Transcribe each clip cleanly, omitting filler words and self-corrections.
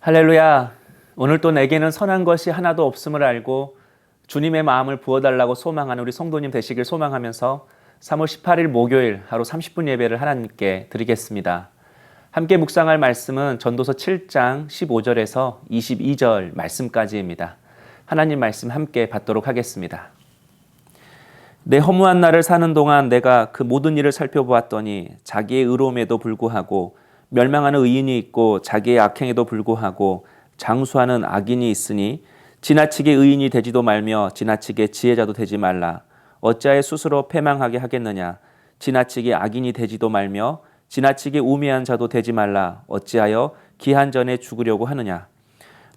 할렐루야. 오늘 또 내게는 선한 것이 하나도 없음을 알고 주님의 마음을 부어달라고 소망하는 우리 성도님 되시길 소망하면서 3월 18일 목요일 하루 30분 예배를 하나님께 드리겠습니다. 함께 묵상할 말씀은 전도서 7장 15절에서 22절 말씀까지입니다. 하나님 말씀 함께 받도록 하겠습니다. 내 허무한 날을 사는 동안 내가 그 모든 일을 살펴보았더니 자기의 의로움에도 불구하고 멸망하는 의인이 있고 자기의 악행에도 불구하고 장수하는 악인이 있으니 지나치게 의인이 되지도 말며 지나치게 지혜자도 되지 말라. 어찌하여 스스로 패망하게 하겠느냐. 지나치게 악인이 되지도 말며 지나치게 우매한 자도 되지 말라. 어찌하여 기한 전에 죽으려고 하느냐.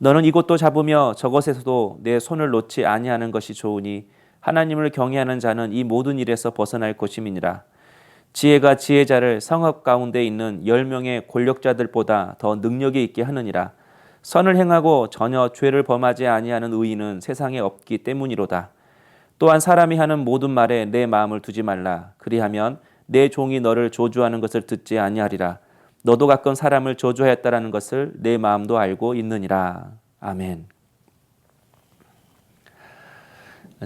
너는 이것도 잡으며 저것에서도 내 손을 놓지 아니하는 것이 좋으니 하나님을 경외하는 자는 이 모든 일에서 벗어날 것임이니라. 지혜가 지혜자를 성읍 가운데 있는 10명의 권력자들보다 더 능력이 있게 하느니라. 선을 행하고 전혀 죄를 범하지 아니하는 의인은 세상에 없기 때문이로다. 또한 사람이 하는 모든 말에 내 마음을 두지 말라. 그리하면 내 종이 너를 저주하는 것을 듣지 아니하리라. 너도 가끔 사람을 저주하였다라는 것을 내 마음도 알고 있느니라. 아멘.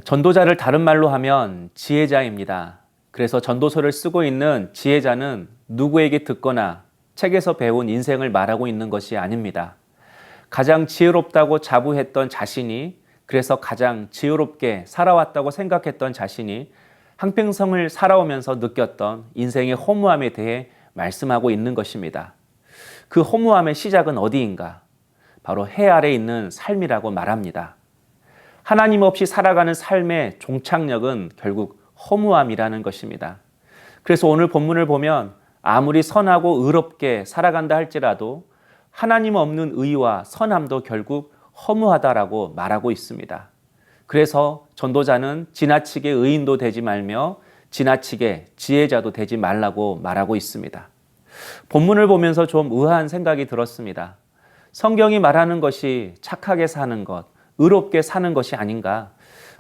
전도자를 다른 말로 하면 지혜자입니다. 그래서 전도서를 쓰고 있는 지혜자는 누구에게 듣거나 책에서 배운 인생을 말하고 있는 것이 아닙니다. 가장 지혜롭다고 자부했던 자신이, 그래서 가장 지혜롭게 살아왔다고 생각했던 자신이 한평생을 살아오면서 느꼈던 인생의 허무함에 대해 말씀하고 있는 것입니다. 그 허무함의 시작은 어디인가? 바로 해 아래 있는 삶이라고 말합니다. 하나님 없이 살아가는 삶의 종착역은 결국 허무함이라는 것입니다. 그래서 오늘 본문을 보면 아무리 선하고 의롭게 살아간다 할지라도 하나님 없는 의와 선함도 결국 허무하다라고 말하고 있습니다. 그래서 전도자는 지나치게 의인도 되지 말며 지나치게 지혜자도 되지 말라고 말하고 있습니다. 본문을 보면서 좀 의아한 생각이 들었습니다. 성경이 말하는 것이 착하게 사는 것, 의롭게 사는 것이 아닌가?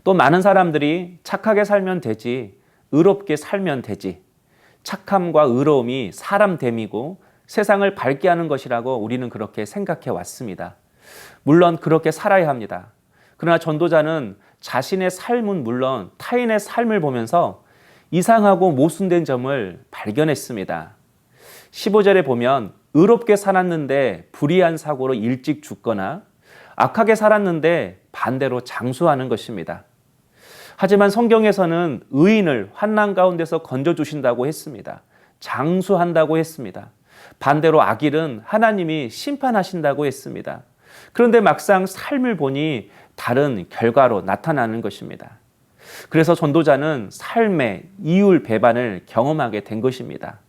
또 많은 사람들이 착하게 살면 되지, 의롭게 살면 되지, 착함과 의로움이 사람됨이고 세상을 밝게 하는 것이라고 우리는 그렇게 생각해 왔습니다. 물론 그렇게 살아야 합니다. 그러나 전도자는 자신의 삶은 물론 타인의 삶을 보면서 이상하고 모순된 점을 발견했습니다. 15절에 보면 의롭게 살았는데 불의한 사고로 일찍 죽거나 악하게 살았는데 반대로 장수하는 것입니다. 하지만 성경에서는 의인을 환난 가운데서 건져주신다고 했습니다. 장수한다고 했습니다. 반대로 악인은 하나님이 심판하신다고 했습니다. 그런데 막상 삶을 보니 다른 결과로 나타나는 것입니다. 그래서 전도자는 삶의 이율 배반을 경험하게 된 것입니다.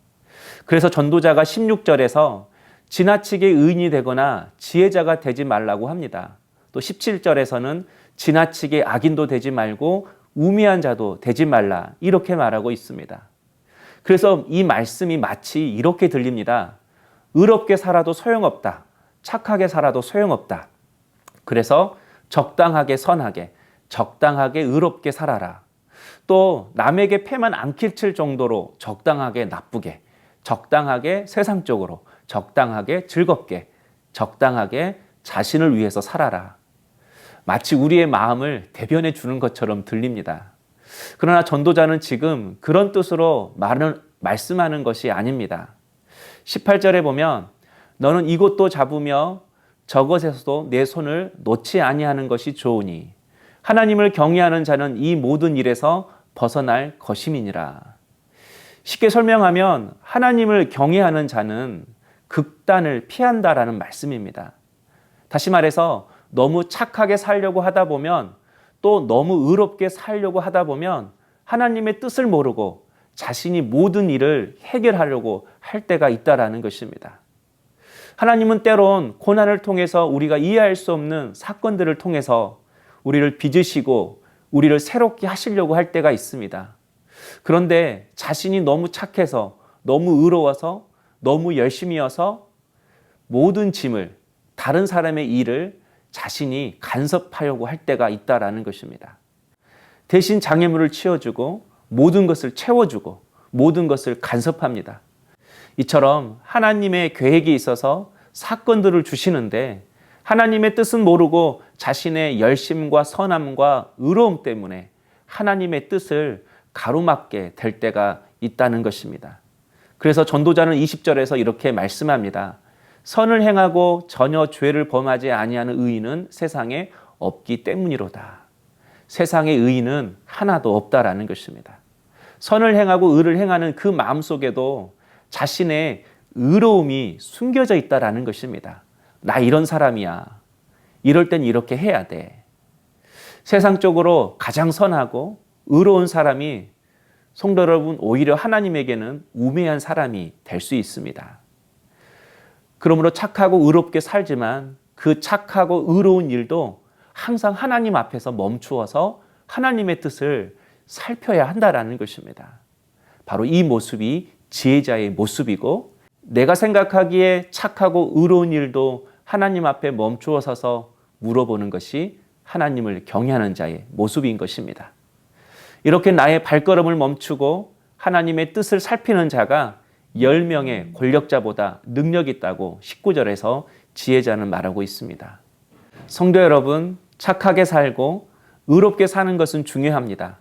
그래서 전도자가 16절에서 지나치게 의인이 되거나 지혜자가 되지 말라고 합니다. 또 17절에서는 지나치게 악인도 되지 말고 우매한 자도 되지 말라 이렇게 말하고 있습니다. 그래서 이 말씀이 마치 이렇게 들립니다. 의롭게 살아도 소용없다. 착하게 살아도 소용없다. 그래서 적당하게 선하게, 적당하게 의롭게 살아라. 또 남에게 패만 안 끼칠 정도로 적당하게 나쁘게, 적당하게 세상적으로, 적당하게 즐겁게, 적당하게 자신을 위해서 살아라. 마치 우리의 마음을 대변해 주는 것처럼 들립니다. 그러나 전도자는 지금 그런 뜻으로 말씀하는 것이 아닙니다. 18절에 보면 너는 이것도 잡으며 저것에서도 내 손을 놓지 아니하는 것이 좋으니 하나님을 경외하는 자는 이 모든 일에서 벗어날 것임이니라. 쉽게 설명하면 하나님을 경외하는 자는 극단을 피한다라는 말씀입니다. 다시 말해서 너무 착하게 살려고 하다 보면 또 너무 의롭게 살려고 하다 보면 하나님의 뜻을 모르고 자신이 모든 일을 해결하려고 할 때가 있다라는 것입니다. 하나님은 때론 고난을 통해서 우리가 이해할 수 없는 사건들을 통해서 우리를 빚으시고 우리를 새롭게 하시려고 할 때가 있습니다. 그런데 자신이 너무 착해서 너무 의로워서 너무 열심히여서 모든 짐을 다른 사람의 일을 자신이 간섭하려고 할 때가 있다라는 것입니다. 대신 장애물을 치워주고 모든 것을 채워주고 모든 것을 간섭합니다. 이처럼 하나님의 계획이 있어서 사건들을 주시는데 하나님의 뜻은 모르고 자신의 열심과 선함과 의로움 때문에 하나님의 뜻을 가로막게 될 때가 있다는 것입니다. 그래서 전도자는 20절에서 이렇게 말씀합니다. 선을 행하고 전혀 죄를 범하지 아니하는 의인은 세상에 없기 때문이로다. 세상에 의인은 하나도 없다라는 것입니다. 선을 행하고 의를 행하는 그 마음속에도 자신의 의로움이 숨겨져 있다라는 것입니다. 나 이런 사람이야. 이럴 땐 이렇게 해야 돼. 세상적으로 가장 선하고 의로운 사람이 성도 여러분, 오히려 하나님에게는 우매한 사람이 될 수 있습니다. 그러므로 착하고 의롭게 살지만 그 착하고 의로운 일도 항상 하나님 앞에서 멈추어서 하나님의 뜻을 살펴야 한다라는 것입니다. 바로 이 모습이 지혜자의 모습이고, 내가 생각하기에 착하고 의로운 일도 하나님 앞에 멈추어 서서 물어보는 것이 하나님을 경외하는 자의 모습인 것입니다. 이렇게 나의 발걸음을 멈추고 하나님의 뜻을 살피는 자가 10명의 권력자보다 능력이 있다고 19절에서 지혜자는 말하고 있습니다. 성도 여러분, 착하게 살고 의롭게 사는 것은 중요합니다.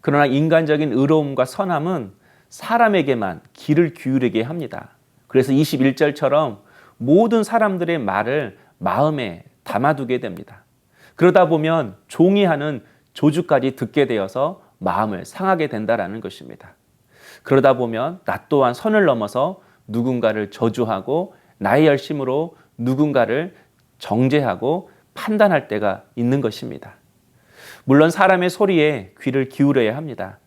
그러나 인간적인 의로움과 선함은 사람에게만 귀를 기울이게 합니다. 그래서 21절처럼 모든 사람들의 말을 마음에 담아두게 됩니다. 그러다 보면 종이 하는 조주까지 듣게 되어서 마음을 상하게 된다라는 것입니다. 그러다 보면 나 또한 선을 넘어서 누군가를 저주하고 나의 열심으로 누군가를 정죄하고 판단할 때가 있는 것입니다. 물론 사람의 소리에 귀를 기울여야 합니다.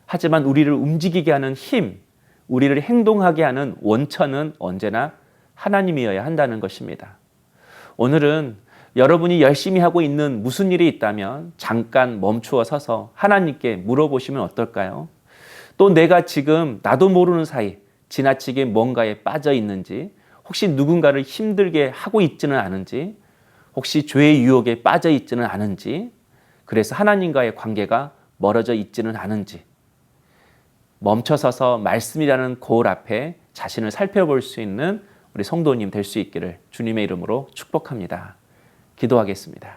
하지만 우리를 움직이게 하는 힘, 우리를 행동하게 하는 원천은 언제나 하나님이어야 한다는 것입니다. 오늘은 여러분이 열심히 하고 있는 무슨 일이 있다면 잠깐 멈추어 서서 하나님께 물어보시면 어떨까요? 또 내가 지금 나도 모르는 사이 지나치게 뭔가에 빠져 있는지, 혹시 누군가를 힘들게 하고 있지는 않은지, 혹시 죄의 유혹에 빠져 있지는 않은지, 그래서 하나님과의 관계가 멀어져 있지는 않은지, 멈춰서서 말씀이라는 거울 앞에 자신을 살펴볼 수 있는 우리 성도님 될 수 있기를 주님의 이름으로 축복합니다. 기도하겠습니다.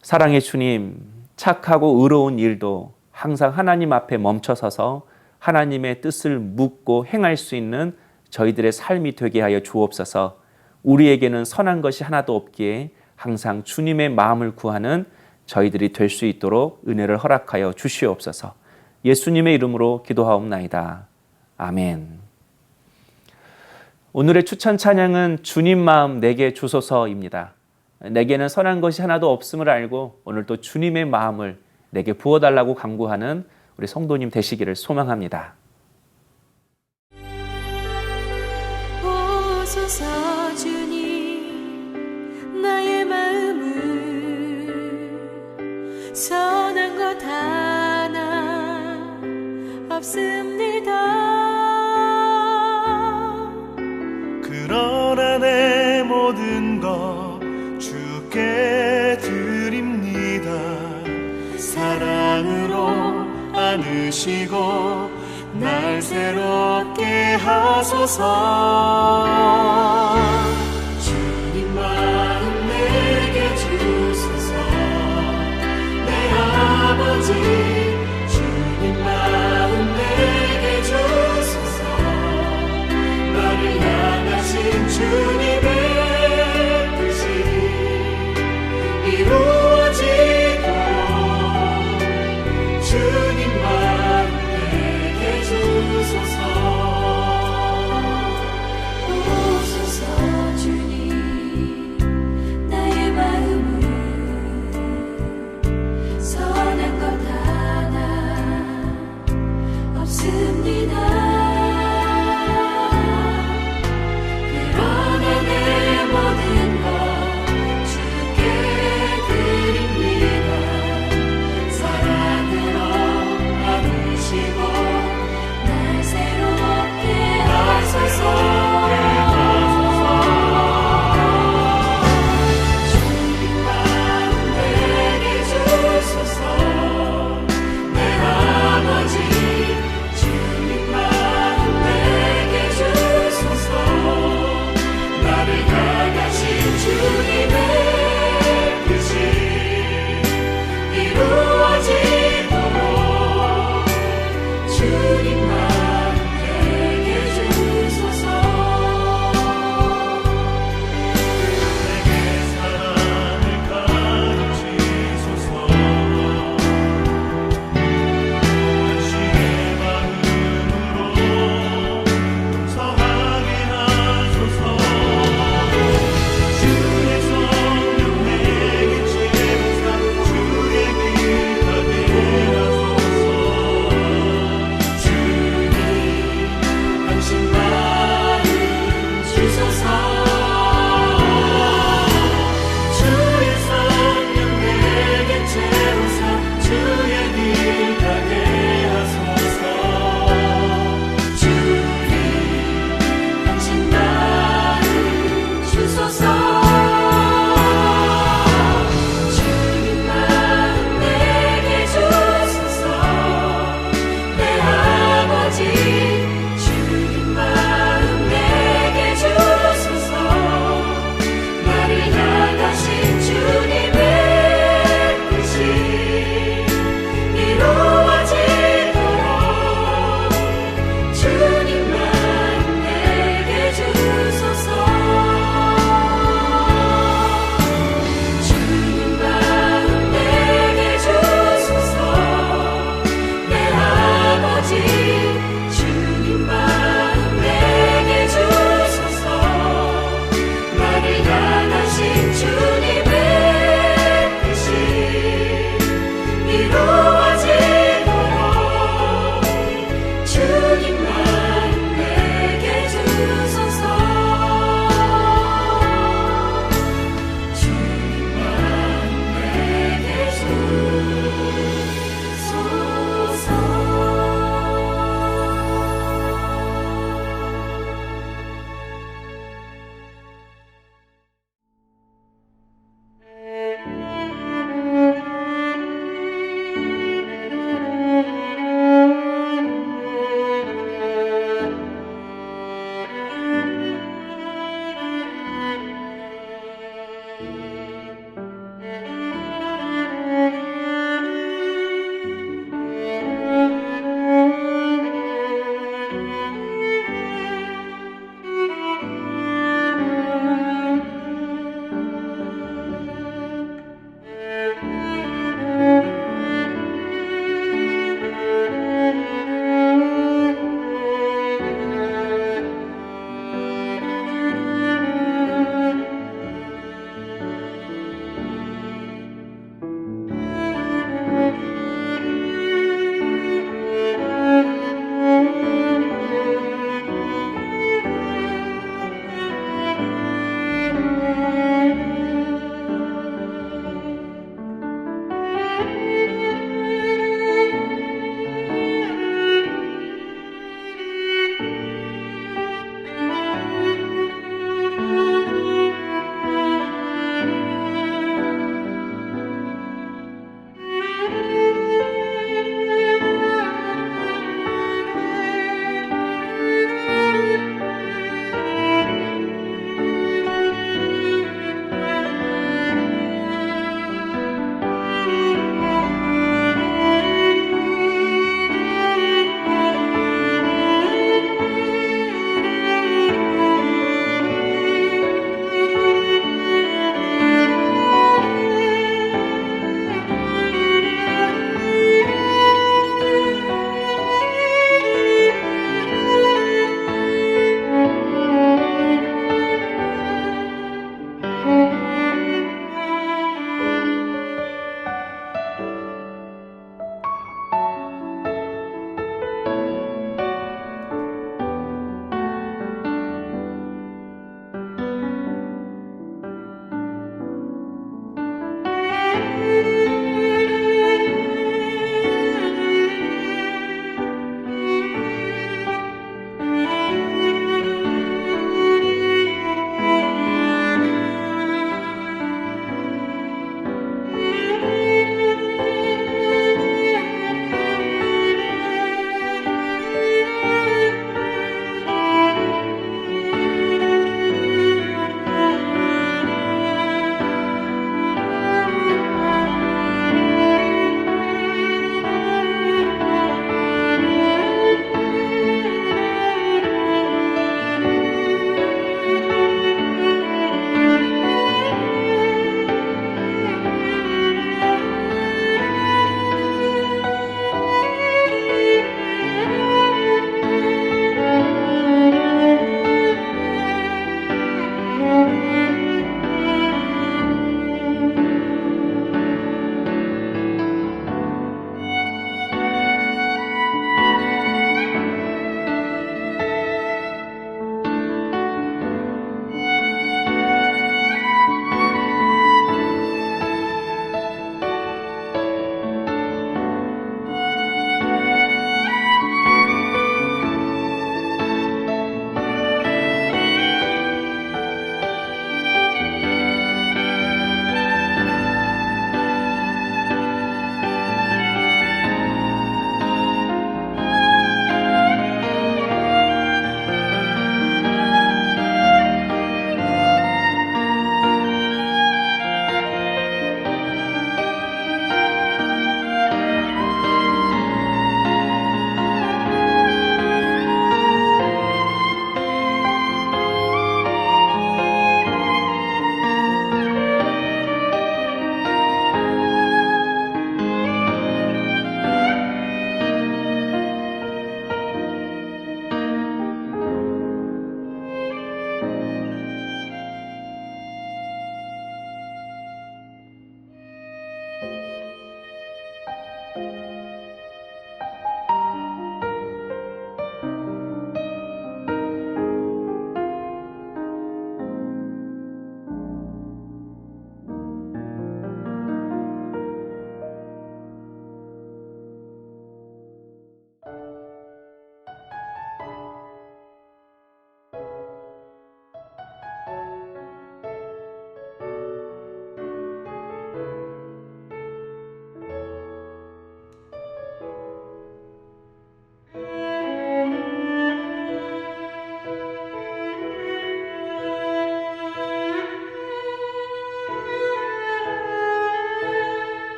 사랑의 주님, 착하고 의로운 일도 항상 하나님 앞에 멈춰서서 하나님의 뜻을 묻고 행할 수 있는 저희들의 삶이 되게 하여 주옵소서. 우리에게는 선한 것이 하나도 없기에 항상 주님의 마음을 구하는 저희들이 될 수 있도록 은혜를 허락하여 주시옵소서. 예수님의 이름으로 기도하옵나이다. 아멘. 오늘의 추천 찬양은 주님 마음 내게 주소서입니다. 내게는 선한 것이 하나도 없음을 알고 오늘 또 주님의 마음을 내게 부어달라고 간구하는 우리 성도님 되시기를 소망합니다. 오소서 주님, 나의 마음은 선한 것 하나 없습니다. 그러나 내 모든 것 주께 드립니다. 사랑으로 안으시고 날 새롭게 하소서.